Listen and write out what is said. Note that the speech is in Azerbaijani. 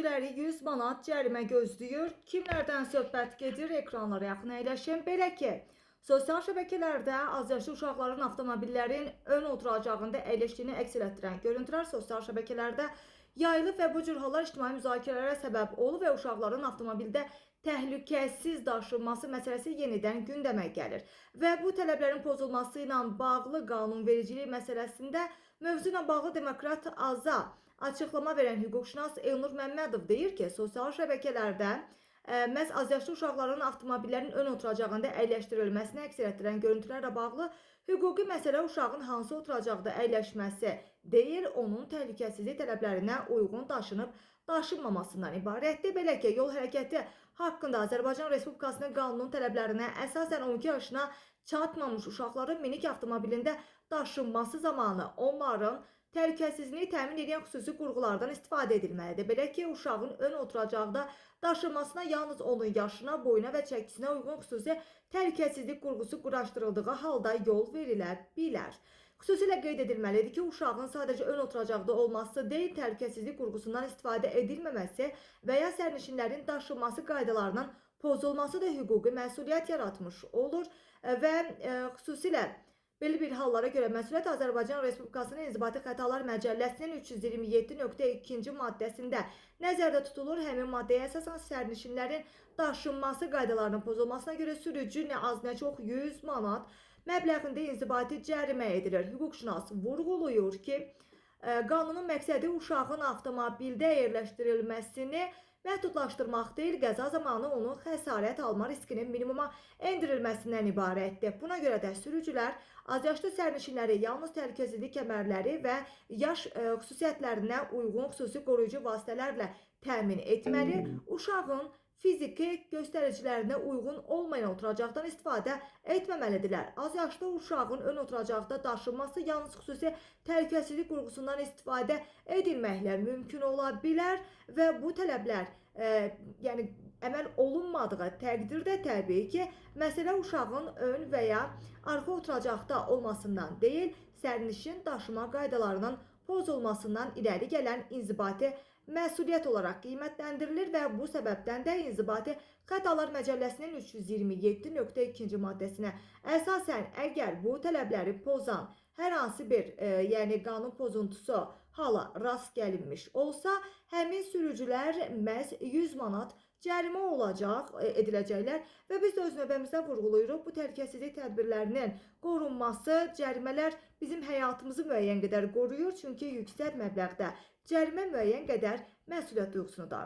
sürücüləri 100 manat cərimə gözləyir. Kimlərdən söhbət gedir? Ekranlara yaxın əyləşin. Belə ki, sosial şəbəkələrdə azyaşlı uşaqların avtomobillərin ön oturacağında əyləşdiyini əks etdirən görüntülər sosial şəbəkələrdə yayılıb və bu cür hallar ictimai müzakirələrə səbəb olub və uşaqların avtomobildə təhlükəsiz daşınması məsələsi yenidən gündəmə gəlir. Və bu tələblərin pozulması ilə bağlı qanunvericilik məsələsində mövzu ilə bağlı Demokrat Aza açıqlama verən hüquqşünas Elnur Məmmədov deyir ki, sosial şəbəkələrdə məhz azyaşlı uşaqların avtomobillərin ön oturacağında əyləşdirilməsini əks etdirən görüntülərlə bağlı hüquqi məsələ uşağın hansı oturacaqda əyləşməsi deyil, onun təhlükəsizlik tələblərinə uyğun daşınmamasından ibarətdir. Belə ki, yol hərəkəti haqqında Azərbaycan Respublikasının qanunun tələblərinə əsasən 12 yaşına çatmamış uşaqların minik avtomobilində daşınması zamanı onların təhlükəsizliyini təmin edən xüsusi qurğulardan istifadə edilməlidir. Belə ki, uşağın ön oturacaqda daşınmasına yalnız onun yaşına, boyuna və çəkisinə uyğun xüsusi təhlükəsizlik qurğusu quraşdırıldığı halda yol verilə bilər. Xüsusilə qeyd edilməlidir ki, uşağın sadəcə ön oturacaqda olması deyil, təhlükəsizlik qurğusundan istifadə edilməməsi və ya sərnişinlərin daşınması qaydalarının pozulması da hüquqi məsuliyyət yaratmış olur və xüsusilə belə bir hallara görə məsuliyyət Azərbaycan Respublikasının İnzibati Xətalar Məcəlləsinin 327.2-ci maddəsində nəzərdə tutulur. Həmin maddəyə əsasən sərnişinlərin daşınması qaydalarının pozulmasına görə sürücü nə az nə çox 100 manat məbləğində inzibati cərimə edilir. Hüquqşünas vurğulayır ki, qanunun məqsədi uşağın avtomobildə yerləşdirilməsini məhdudlaşdırmaq deyil, qəza zamanı onun xəsarət alma riskinin minimuma endirilməsindən ibarətdir. Buna görə də sürücülər azyaşlı sərnişinləri yalnız təhlükəsizlik kəmərləri və yaş xüsusiyyətlərinə uyğun xüsusi qoruyucu vasitələrlə təmin etməli, uşağın fiziki göstəricilərinə uyğun olmayan oturacaqdan istifadə etməməlidirlər. Azyaşlı uşağın ön oturacaqda daşınması yalnız xüsusi təhlükəsizlik qurğusundan istifadə edilməklə mümkün ola bilər və bu tələblər əməl olunmadığı təqdirdə təbii ki, məsələ uşağın ön və ya arxa oturacaqda olmasından deyil, sərnişin daşıma qaydalarının pozulmasından irəli gələn inzibati məsuliyyət olaraq qiymətləndirilir və bu səbəbdən də İnzibati Xətalar Məcəlləsinin 327.2-ci maddəsinə əsasən əgər bu tələbləri pozan hər hansı bir qanun pozuntusu hala rast gəlinmiş olsa, həmin sürücülər məhz 100 manat cərimə ediləcəklər və biz də öz növbəmizdə vurğulayırıq. Bu təhlükəsizlik tədbirlərinin qorunması, cərimələr bizim həyatımızı müəyyən qədər qoruyur, çünki yüksək məbləğdə cərimə müəyyən qədər məsuliyyət duyğusunu da